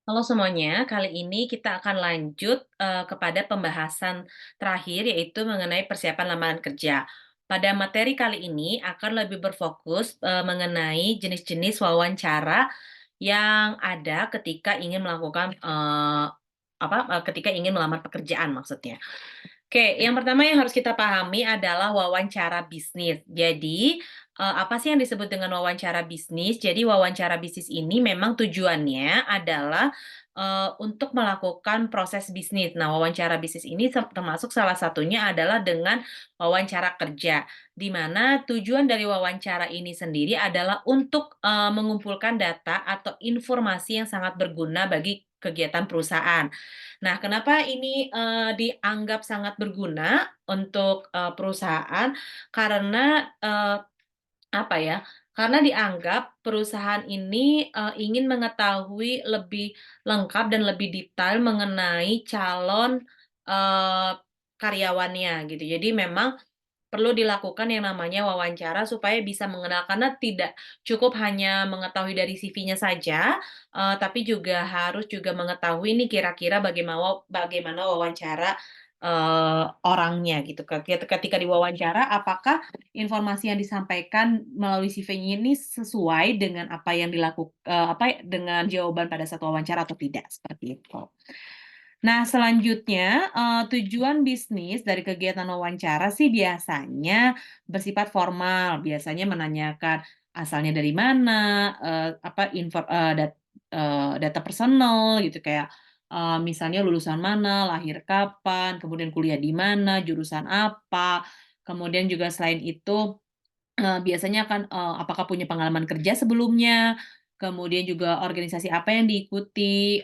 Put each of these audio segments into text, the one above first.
Halo semuanya, kali ini kita akan lanjut kepada pembahasan terakhir yaitu mengenai persiapan lamaran kerja. Pada materi kali ini akan lebih berfokus mengenai jenis-jenis wawancara yang ada ketika ingin melakukan ketika ingin melamar pekerjaan maksudnya. Oke, yang pertama yang harus kita pahami adalah wawancara bisnis. Jadi, apa sih yang disebut dengan wawancara bisnis? Jadi, wawancara bisnis ini memang tujuannya adalah untuk melakukan proses bisnis. Nah, wawancara bisnis ini termasuk salah satunya adalah dengan wawancara kerja, di mana tujuan dari wawancara ini sendiri adalah untuk mengumpulkan data atau informasi yang sangat berguna bagi kegiatan perusahaan. Nah, kenapa ini, dianggap sangat berguna untuk, perusahaan? Karena, apa ya, karena dianggap perusahaan ini, ingin mengetahui lebih lengkap dan lebih detail mengenai calon, eee, karyawannya gitu. Jadi memang perlu dilakukan yang namanya wawancara supaya bisa mengenal, karena tidak cukup hanya mengetahui dari CV-nya saja, tapi juga harus juga mengetahui nih kira-kira bagaimana wawancara, orangnya gitu. Ketika diwawancara apakah informasi yang disampaikan melalui CV-nya ini sesuai dengan apa yang dengan jawaban pada saat wawancara atau tidak, seperti itu. Nah, selanjutnya, tujuan bisnis dari kegiatan wawancara sih biasanya bersifat formal, biasanya menanyakan asalnya dari mana, apa, data personal gitu, kayak, misalnya lulusan mana, lahir kapan, kemudian kuliah di mana, jurusan apa, kemudian juga selain itu, biasanya akan, apakah punya pengalaman kerja sebelumnya, kemudian juga organisasi apa yang diikuti,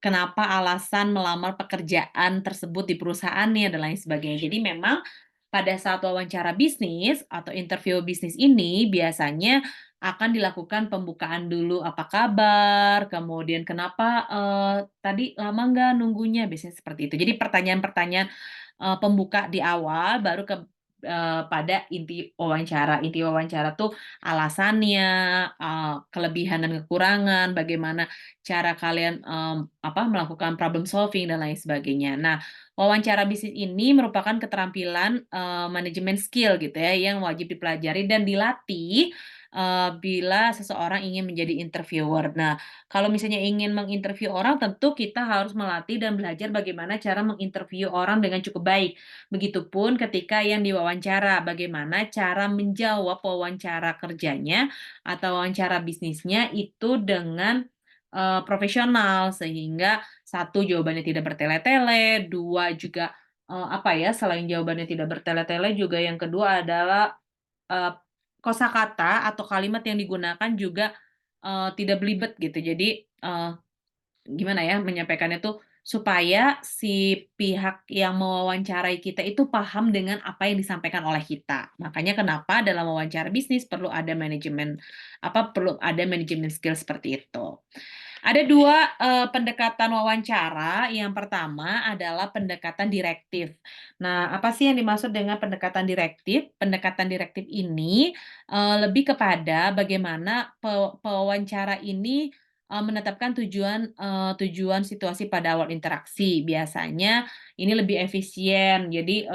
kenapa alasan melamar pekerjaan tersebut di perusahaannya dan lain sebagainya. Jadi memang pada saat wawancara bisnis atau interview bisnis ini biasanya akan dilakukan pembukaan dulu, apa kabar, kemudian kenapa, tadi lama nggak nunggunya, biasanya seperti itu. Jadi pertanyaan-pertanyaan, pembuka di awal baru pada inti wawancara. Inti wawancara tuh alasannya, kelebihan dan kekurangan, bagaimana cara kalian, melakukan problem solving dan lain sebagainya. Nah, wawancara bisnis ini merupakan keterampilan, manajemen skill gitu ya, yang wajib dipelajari dan dilatih, bila seseorang ingin menjadi interviewer. Nah, kalau misalnya ingin menginterview orang, tentu kita harus melatih dan belajar bagaimana cara menginterview orang dengan cukup baik. Begitupun ketika yang diwawancara, bagaimana cara menjawab wawancara kerjanya atau wawancara bisnisnya itu dengan profesional, sehingga satu jawabannya tidak bertele-tele, 2 juga, selain jawabannya tidak bertele-tele juga yang kedua adalah, eee, kosakata atau kalimat yang digunakan juga, tidak belibet gitu. Jadi, gimana ya menyampaikannya tuh, supaya si pihak yang mewawancarai kita itu paham dengan apa yang disampaikan oleh kita. Makanya kenapa dalam wawancara bisnis perlu ada manajemen skill seperti itu. Ada 2 pendekatan wawancara. Yang pertama adalah pendekatan direktif. Nah, apa sih yang dimaksud dengan pendekatan direktif? Pendekatan direktif ini, lebih kepada bagaimana pewawancara ini, menetapkan tujuan situasi pada awal interaksi. Biasanya ini lebih efisien. Jadi,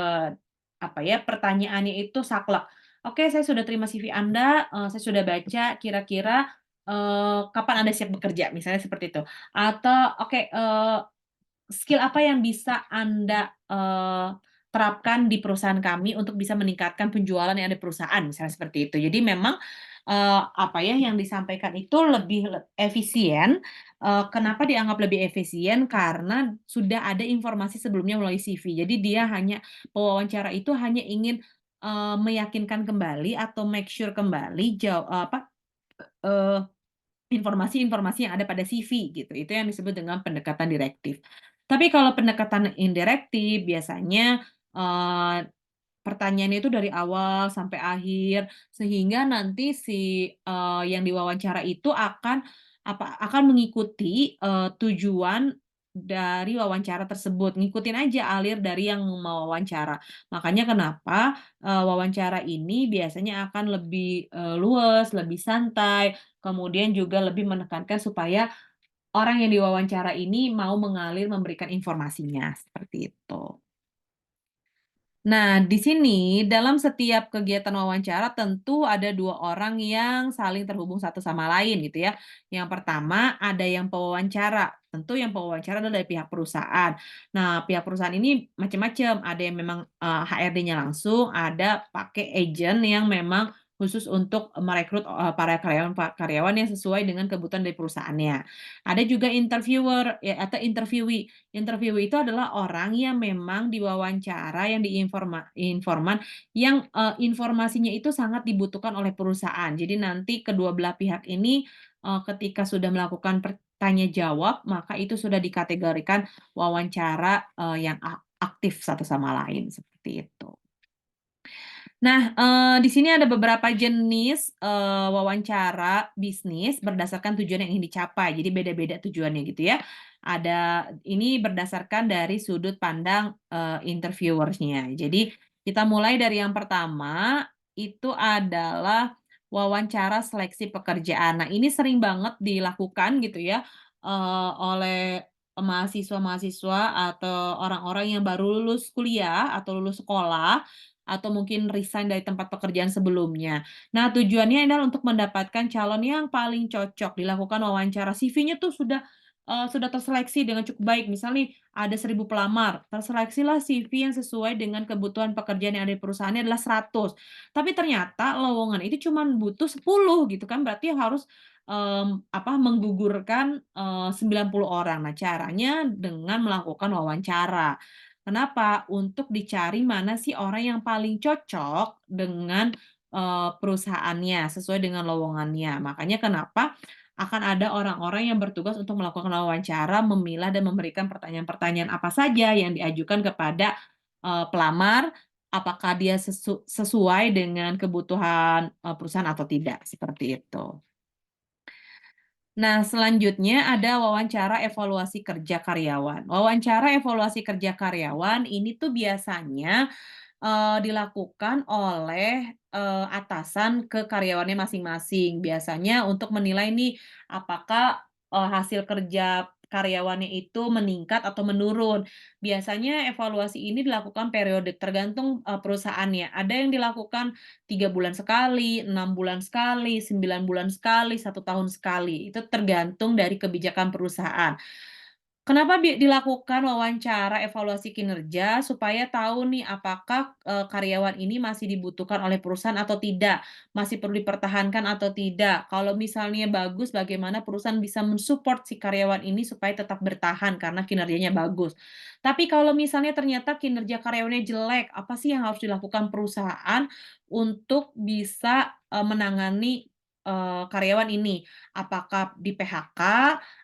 pertanyaannya itu saklek, "Oke, saya sudah terima CV Anda, saya sudah baca, kira-kira kapan Anda siap bekerja?" Misalnya seperti itu. Atau, "Oke, skill apa yang bisa Anda, terapkan di perusahaan kami untuk bisa meningkatkan penjualan yang ada di perusahaan?" Misalnya seperti itu. Jadi memang, yang disampaikan itu lebih efisien. Kenapa dianggap lebih efisien? Karena sudah ada informasi sebelumnya melalui CV. Jadi dia hanya pewawancara itu hanya ingin, meyakinkan kembali atau make sure kembali eee informasi-informasi yang ada pada CV gitu, itu yang disebut dengan pendekatan direktif. Tapi kalau pendekatan indirektif biasanya, pertanyaannya itu dari awal sampai akhir, sehingga nanti yang diwawancara itu akan mengikuti, tujuan dari wawancara tersebut, ngikutin aja alir dari yang mewawancara. Makanya kenapa, wawancara ini biasanya akan lebih, luwes, lebih santai, kemudian juga lebih menekankan supaya orang yang diwawancara ini mau mengalir memberikan informasinya, seperti itu. Nah, di sini dalam setiap kegiatan wawancara tentu ada 2 orang yang saling terhubung satu sama lain gitu ya. Yang pertama ada yang pewawancara, tentu yang pewawancara adalah dari pihak perusahaan. Nah, pihak perusahaan ini macam-macam, ada yang memang, HRD-nya langsung, ada pakai agent yang memang khusus untuk merekrut, para karyawan yang sesuai dengan kebutuhan dari perusahaannya. Ada juga interviewer ya atau interviewee. Interview itu adalah orang yang memang diwawancara, yang informan yang, informasinya itu sangat dibutuhkan oleh perusahaan. Jadi nanti kedua belah pihak ini, ketika sudah melakukan tanya jawab, maka itu sudah dikategorikan wawancara, yang aktif satu sama lain, seperti itu. Nah, di sini ada beberapa jenis, wawancara bisnis berdasarkan tujuan yang ingin dicapai, jadi beda-beda tujuannya gitu ya. Ini berdasarkan dari sudut pandang, interviewers-nya. Jadi kita mulai dari yang pertama, itu adalah wawancara seleksi pekerjaan. Nah, ini sering banget dilakukan gitu ya, oleh mahasiswa-mahasiswa atau orang-orang yang baru lulus kuliah atau lulus sekolah atau mungkin resign dari tempat pekerjaan sebelumnya. Nah, tujuannya adalah untuk mendapatkan calon yang paling cocok, dilakukan wawancara. CV-nya tuh sudah terseleksi dengan cukup baik. Misal nih, ada 1.000 pelamar, terseleksilah CV yang sesuai dengan kebutuhan pekerjaan yang ada di perusahaannya adalah 100. Tapi ternyata lowongan itu cuma butuh 10 gitu kan, berarti harus, menggugurkan, 90 orang. Nah, caranya dengan melakukan wawancara. Kenapa? Untuk dicari mana sih orang yang paling cocok dengan, perusahaannya, sesuai dengan lowongannya. Makanya kenapa akan ada orang-orang yang bertugas untuk melakukan wawancara, memilah dan memberikan pertanyaan-pertanyaan apa saja yang diajukan kepada, pelamar, apakah dia sesuai dengan kebutuhan, perusahaan atau tidak, seperti itu. Nah, selanjutnya ada wawancara evaluasi kerja karyawan. Wawancara evaluasi kerja karyawan ini tuh biasanya, dilakukan oleh, atasan ke karyawannya masing-masing. Biasanya untuk menilai nih, apakah, hasil kerja karyawannya itu meningkat atau menurun. Biasanya evaluasi ini dilakukan periode tergantung, perusahaannya. Ada yang dilakukan 3 bulan sekali, 6 bulan sekali, 9 bulan sekali, 1 tahun sekali. Itu tergantung dari kebijakan perusahaan. Kenapa dilakukan wawancara evaluasi kinerja? Supaya tahu nih apakah, karyawan ini masih dibutuhkan oleh perusahaan atau tidak, masih perlu dipertahankan atau tidak. Kalau misalnya bagus, bagaimana perusahaan bisa mensupport si karyawan ini supaya tetap bertahan karena kinerjanya bagus. Tapi kalau misalnya ternyata kinerja karyawannya jelek, apa sih yang harus dilakukan perusahaan untuk bisa, menangani, karyawan ini? Apakah di-PHK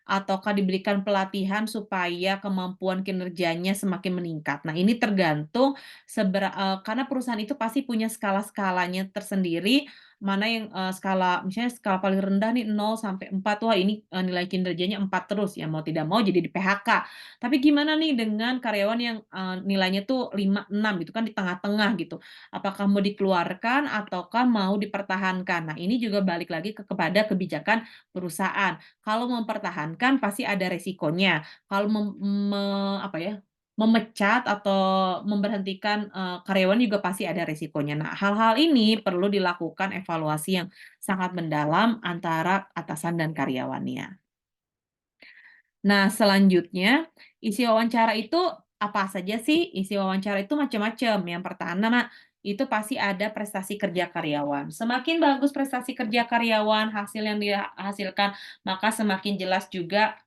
ataukah diberikan pelatihan supaya kemampuan kinerjanya semakin meningkat. Nah, ini tergantung karena perusahaan itu pasti punya skala-skalanya tersendiri, mana yang, misalnya skala paling rendah nih 0 sampai 4, wah ini, nilai kinerjanya 4 terus, ya mau tidak mau jadi di-PHK. Tapi gimana nih dengan karyawan yang, nilainya tuh 5 6 gitu kan di tengah-tengah gitu. Apakah mau dikeluarkan ataukah mau dipertahankan? Nah, ini juga balik lagi kepada kebijakan perusahaan. Kalau mempertahankan pasti ada resikonya. Kalau memecat atau memberhentikan, karyawan juga pasti ada resikonya. Nah, hal-hal ini perlu dilakukan evaluasi yang sangat mendalam antara atasan dan karyawannya. Nah, selanjutnya, isi wawancara itu apa saja sih? Isi wawancara itu macam-macam. Yang pertama, itu pasti ada prestasi kerja karyawan. Semakin bagus prestasi kerja karyawan, hasil yang dihasilkan, maka semakin jelas juga,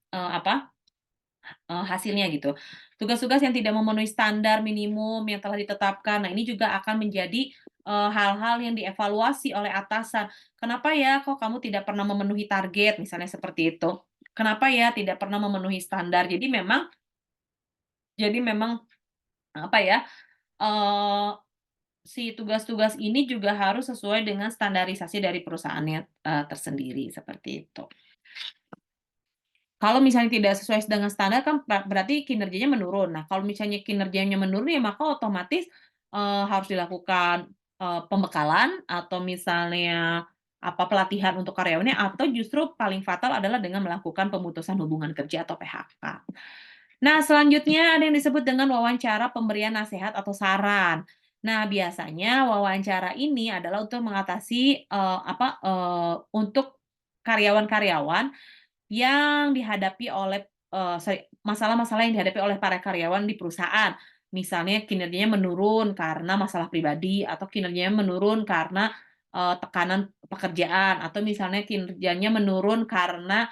hasilnya gitu. Tugas-tugas yang tidak memenuhi standar minimum yang telah ditetapkan, nah ini juga akan menjadi, hal-hal yang dievaluasi oleh atasan. "Kenapa ya kok kamu tidak pernah memenuhi target?" Misalnya seperti itu. "Kenapa ya tidak pernah memenuhi standar?" Jadi memang, apa ya, eee, si tugas-tugas ini juga harus sesuai dengan standarisasi dari perusahaannya, tersendiri, seperti itu. Kalau misalnya tidak sesuai dengan standar kan berarti kinerjanya menurun. Nah, kalau misalnya kinerjanya menurun ya maka otomatis, harus dilakukan, pembekalan atau misalnya apa pelatihan untuk karyawannya atau justru paling fatal adalah dengan melakukan pemutusan hubungan kerja atau PHK. Nah, selanjutnya ada yang disebut dengan wawancara pemberian nasihat atau saran. Nah, biasanya wawancara ini adalah untuk mengatasi, untuk karyawan-karyawan yang dihadapi oleh, masalah-masalah yang dihadapi oleh para karyawan di perusahaan. Misalnya kinerjanya menurun karena masalah pribadi, atau kinerjanya menurun karena, tekanan pekerjaan, atau misalnya kinerjanya menurun karena,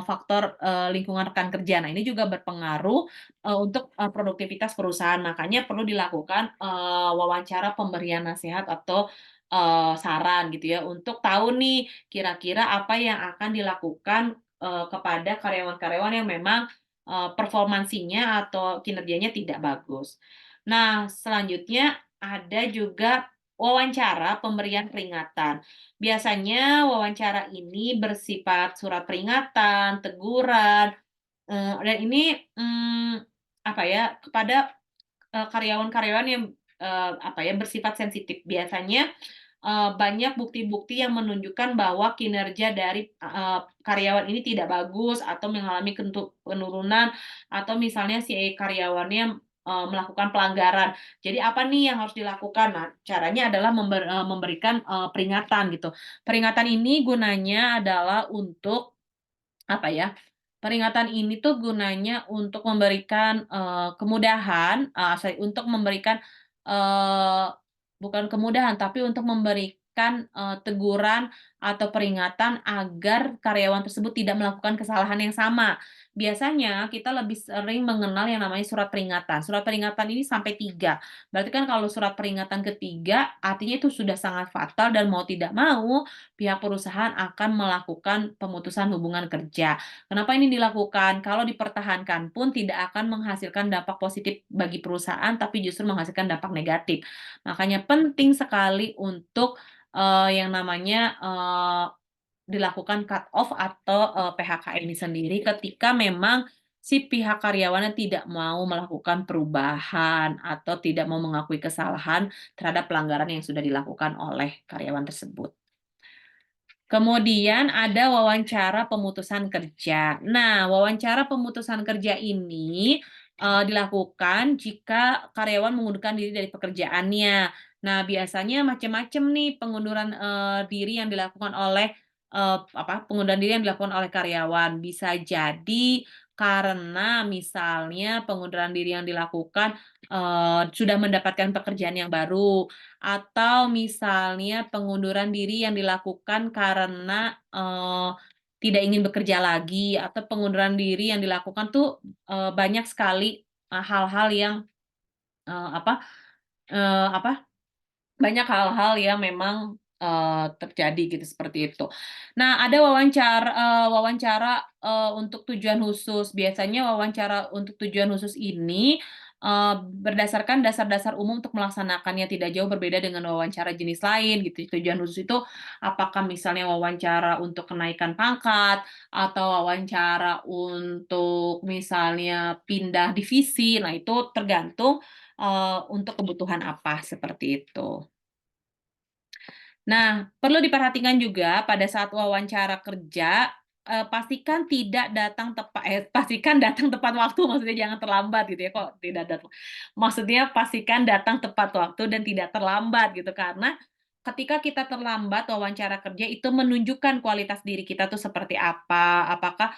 faktor, lingkungan rekan kerja. Nah, ini juga berpengaruh, untuk, produktivitas perusahaan. Makanya perlu dilakukan, wawancara pemberian nasihat atau, saran gitu ya, untuk tahu nih kira-kira apa yang akan dilakukan kepada karyawan-karyawan yang memang, performansinya atau kinerjanya tidak bagus. Nah, selanjutnya ada juga wawancara pemberian peringatan. Biasanya wawancara ini bersifat surat peringatan, teguran, dan ini, apa ya, kepada karyawan-karyawan yang, bersifat sensitif. Biasanya, banyak bukti-bukti yang menunjukkan bahwa kinerja dari, karyawan ini tidak bagus atau mengalami penurunan atau misalnya si karyawannya, melakukan pelanggaran. Jadi apa nih yang harus dilakukan? Nah, caranya adalah memberikan, peringatan gitu. Peringatan ini gunanya adalah untuk apa ya, peringatan ini tuh gunanya untuk memberikan, kemudahan, untuk memberikan, eee, bukan kemudahan, tapi untuk memberikan, teguran atau peringatan agar karyawan tersebut tidak melakukan kesalahan yang sama. Biasanya kita lebih sering mengenal yang namanya surat peringatan. Surat peringatan ini sampai 3. Berarti kan kalau surat peringatan ketiga, artinya itu sudah sangat fatal dan mau tidak mau pihak perusahaan akan melakukan pemutusan hubungan kerja. Kenapa ini dilakukan? Kalau dipertahankan pun tidak akan menghasilkan dampak positif bagi perusahaan, tapi justru menghasilkan dampak negatif. Makanya penting sekali untuk, yang namanya, dilakukan cut off atau, PHK ini sendiri ketika memang si pihak karyawannya tidak mau melakukan perubahan atau tidak mau mengakui kesalahan terhadap pelanggaran yang sudah dilakukan oleh karyawan tersebut. Kemudian ada wawancara pemutusan kerja. Nah, wawancara pemutusan kerja ini, dilakukan jika karyawan mengundurkan diri dari pekerjaannya. Nah, biasanya macam-macam nih pengunduran, diri yang dilakukan oleh, pengunduran diri yang dilakukan oleh karyawan. Bisa jadi karena misalnya pengunduran diri yang dilakukan, sudah mendapatkan pekerjaan yang baru, atau misalnya pengunduran diri yang dilakukan karena, tidak ingin bekerja lagi, atau pengunduran diri yang dilakukan tuh, banyak sekali, hal-hal yang, eee, apa, eee, apa banyak hal-hal yang memang, terjadi gitu, seperti itu. Nah, ada wawancara, untuk tujuan khusus. Biasanya wawancara untuk tujuan khusus ini, berdasarkan dasar-dasar umum untuk melaksanakannya, tidak jauh berbeda dengan wawancara jenis lain gitu. Tujuan khusus itu apakah misalnya wawancara untuk kenaikan pangkat, atau wawancara untuk misalnya pindah divisi. Nah, itu tergantung, untuk kebutuhan apa, seperti itu. Nah, perlu diperhatikan juga pada saat wawancara kerja, pastikan datang tepat waktu, maksudnya jangan terlambat gitu ya, kok tidak datang, maksudnya pastikan datang tepat waktu dan tidak terlambat gitu, karena ketika kita terlambat wawancara kerja itu menunjukkan kualitas diri kita tuh seperti apa, apakah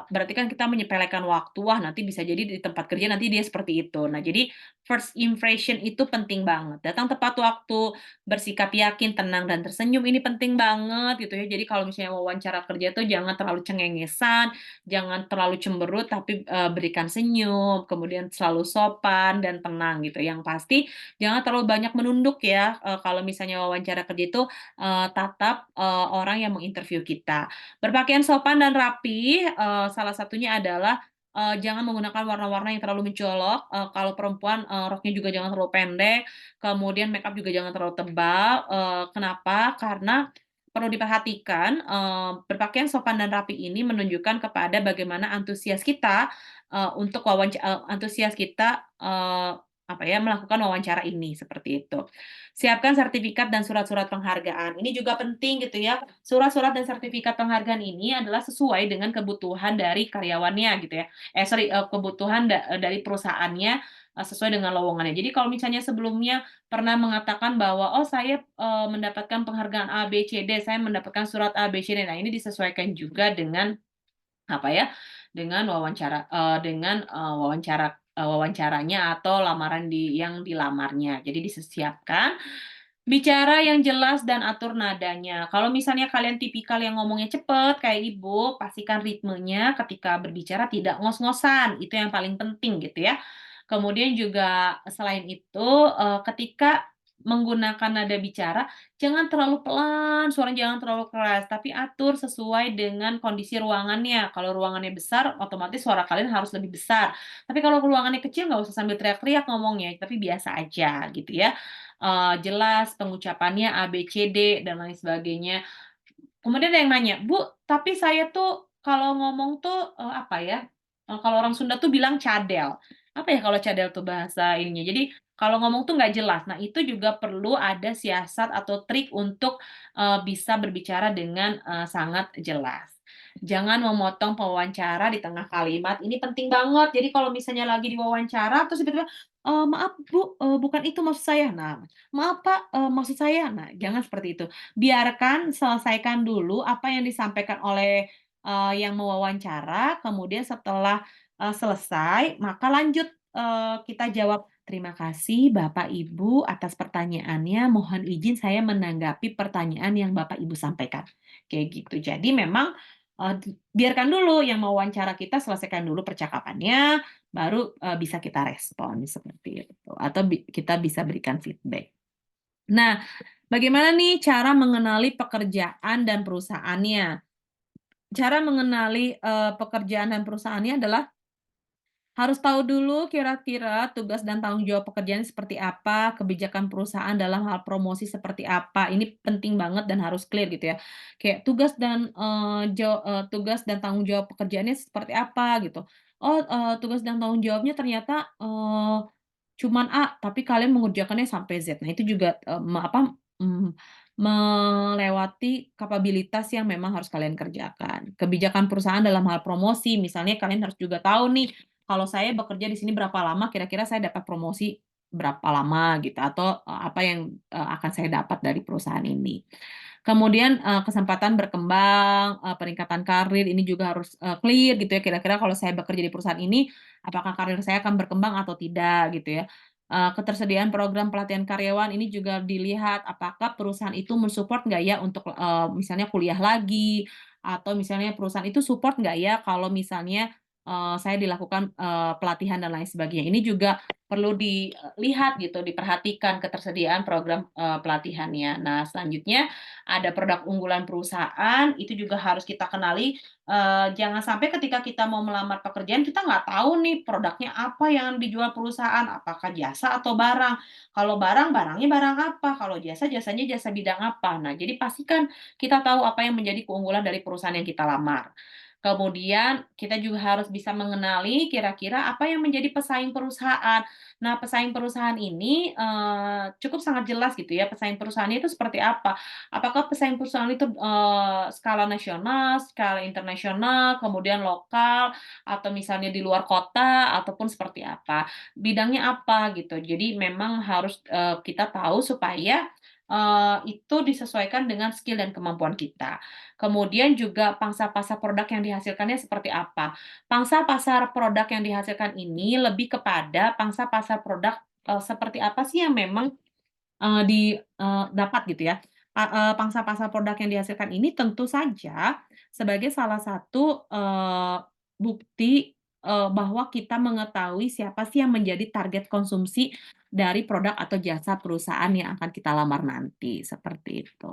berarti kan kita menyepelekan waktu, wah nanti bisa jadi di tempat kerja nanti dia seperti itu. Nah, jadi first impression itu penting banget, datang tepat waktu, bersikap yakin, tenang, dan tersenyum ini penting banget gitu ya. Jadi kalau misalnya wawancara kerja tuh jangan terlalu cengengesan, jangan terlalu cemberut, tapi, berikan senyum, kemudian selalu sopan dan tenang gitu. Yang pasti jangan terlalu banyak menunduk ya, kalau misalnya wawancara kerja itu, tatap, orang yang menginterview kita. Berpakaian sopan dan rapi, salah satunya adalah, jangan menggunakan warna-warna yang terlalu mencolok, kalau perempuan, roknya juga jangan terlalu pendek, kemudian makeup juga jangan terlalu tebal, kenapa? Karena perlu diperhatikan, berpakaian sopan dan rapi ini menunjukkan kepada bagaimana antusias kita, apa ya, melakukan wawancara ini, seperti itu. Siapkan sertifikat dan surat-surat penghargaan. Ini juga penting gitu ya. Surat-surat dan sertifikat penghargaan ini adalah sesuai dengan kebutuhan dari karyawannya gitu ya. Kebutuhan dari perusahaannya, sesuai dengan lowongannya. Jadi kalau misalnya sebelumnya pernah mengatakan bahwa, "Oh saya, mendapatkan penghargaan A, B, C, D, saya mendapatkan surat A, B, C, D." Nah ini disesuaikan juga dengan apa ya, dengan wawancaranya atau lamaran yang dilamarnya. Jadi disiapkan, bicara yang jelas dan atur nadanya. Kalau misalnya kalian tipikal yang ngomongnya cepet kayak Ibu, pastikan ritmenya ketika berbicara tidak ngos-ngosan, itu yang paling penting gitu ya. Kemudian juga selain itu, ketika menggunakan nada bicara, jangan terlalu pelan, suaranya jangan terlalu keras, tapi atur sesuai dengan kondisi ruangannya. Kalau ruangannya besar, otomatis suara kalian harus lebih besar. Tapi kalau ruangannya kecil, nggak usah sambil teriak-teriak ngomongnya, tapi biasa aja gitu ya. Jelas pengucapannya A, B, C, D, dan lain sebagainya. Kemudian ada yang nanya, "Bu, tapi saya tuh kalau ngomong tuh, apa ya, kalau orang Sunda tuh bilang cadel." Apa ya kalau cadel tuh bahasa ininya? Jadi kalau ngomong tuh nggak jelas. Nah, itu juga perlu ada siasat atau trik untuk, bisa berbicara dengan, sangat jelas. Jangan memotong pewawancara di tengah kalimat, ini penting banget. Jadi kalau misalnya lagi diwawancara terus tiba-tiba, "Maaf Bu, bukan itu maksud saya." Nah, "Maaf Pak, maksud saya." Nah, jangan seperti itu. Biarkan selesaikan dulu apa yang disampaikan oleh, yang mewawancara, kemudian setelah, selesai, maka lanjut, kita jawab, "Terima kasih Bapak Ibu atas pertanyaannya, mohon izin saya menanggapi pertanyaan yang Bapak Ibu sampaikan." Kayak gitu. Jadi memang, biarkan dulu yang mewawancara kita selesaikan dulu percakapannya, baru, bisa kita respon, seperti itu, atau kita bisa berikan feedback. Nah, bagaimana nih cara mengenali pekerjaan dan perusahaannya? Cara mengenali, pekerjaan dan perusahaannya adalah harus tahu dulu kira-kira tugas dan tanggung jawab pekerjaan seperti apa, kebijakan perusahaan dalam hal promosi seperti apa. Ini penting banget dan harus clear gitu ya. Kayak tugas dan tanggung jawab pekerjaannya seperti apa gitu. Oh, tugas dan tanggung jawabnya ternyata, cuman A, tapi kalian mengerjakannya sampai Z. Nah, itu juga, melewati kapabilitas yang memang harus kalian kerjakan. Kebijakan perusahaan dalam hal promosi, misalnya kalian harus juga tahu nih, kalau saya bekerja di sini berapa lama, kira-kira saya dapat promosi berapa lama gitu, atau, apa yang, akan saya dapat dari perusahaan ini. Kemudian, kesempatan berkembang, peningkatan karir ini juga harus, clear gitu ya, kira-kira kalau saya bekerja di perusahaan ini, apakah karir saya akan berkembang atau tidak gitu ya. Ketersediaan program pelatihan karyawan ini juga dilihat apakah perusahaan itu mensupport nggak ya untuk, misalnya kuliah lagi, atau misalnya perusahaan itu support nggak ya kalau misalnya, saya dilakukan, pelatihan dan lain sebagainya. Ini juga perlu dilihat gitu, diperhatikan ketersediaan program, pelatihannya. Nah, selanjutnya ada produk unggulan perusahaan, itu juga harus kita kenali. Jangan sampai ketika kita mau melamar pekerjaan, kita nggak tahu nih produknya apa yang dijual perusahaan, apakah jasa atau barang. Kalau barang, barangnya barang apa, kalau jasa, jasanya jasa bidang apa. Nah, jadi pastikan kita tahu apa yang menjadi keunggulan dari perusahaan yang kita lamar. Kemudian kita juga harus bisa mengenali kira-kira apa yang menjadi pesaing perusahaan. Nah, pesaing perusahaan ini, cukup sangat jelas gitu ya, pesaing perusahaannya itu seperti apa. Apakah pesaing perusahaan itu, skala nasional, skala internasional, kemudian lokal, atau misalnya di luar kota, ataupun seperti apa. Bidangnya apa gitu. Jadi memang harus, kita tahu supaya, itu disesuaikan dengan skill dan kemampuan kita. Kemudian juga pangsa pasar produk yang dihasilkannya seperti apa. Pangsa pasar produk yang dihasilkan ini lebih kepada pangsa pasar produk, seperti apa sih yang memang dapat gitu ya. Pangsa pasar produk yang dihasilkan ini tentu saja sebagai salah satu, bukti, bahwa kita mengetahui siapa sih yang menjadi target konsumsi dari produk atau jasa perusahaan yang akan kita lamar nanti, seperti itu.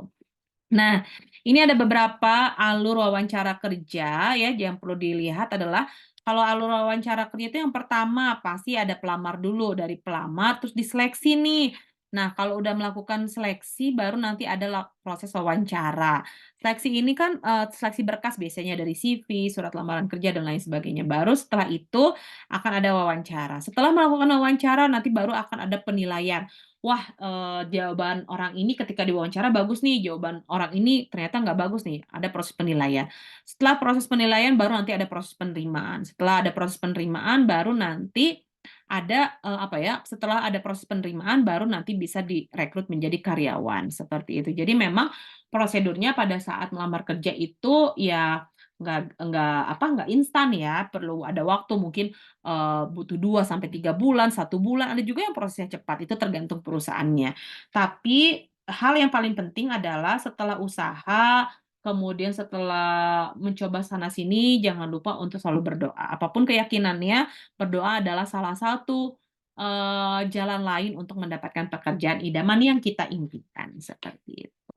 Nah, ini ada beberapa alur wawancara kerja ya, yang perlu dilihat adalah kalau alur wawancara kerja itu yang pertama pasti ada pelamar dulu, dari pelamar terus diseleksi nih. Nah, kalau udah melakukan seleksi, baru nanti ada proses wawancara. Seleksi ini kan, seleksi berkas biasanya dari CV, surat lamaran kerja, dan lain sebagainya. Baru setelah itu akan ada wawancara. Setelah melakukan wawancara, nanti baru akan ada penilaian. Wah, jawaban orang ini ketika diwawancara bagus nih, jawaban orang ini ternyata nggak bagus nih, ada proses penilaian. Setelah proses penilaian, baru nanti ada proses penerimaan. Setelah ada proses penerimaan, baru nanti ada, apa ya, setelah ada proses penerimaan baru nanti bisa direkrut menjadi karyawan, seperti itu. Jadi memang prosedurnya pada saat melamar kerja itu ya nggak instan ya, perlu ada waktu mungkin, butuh 2 sampai 3 bulan, 1 bulan, ada juga yang prosesnya cepat, itu tergantung perusahaannya. Tapi hal yang paling penting adalah setelah usaha, kemudian setelah mencoba sana sini, jangan lupa untuk selalu berdoa. Apapun keyakinannya, berdoa adalah salah satu, jalan lain untuk mendapatkan pekerjaan idaman yang kita impikan, seperti itu.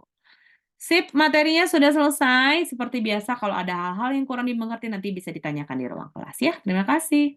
Sip, materinya sudah selesai. Seperti biasa kalau ada hal-hal yang kurang dimengerti nanti bisa ditanyakan di ruang kelas ya. Terima kasih.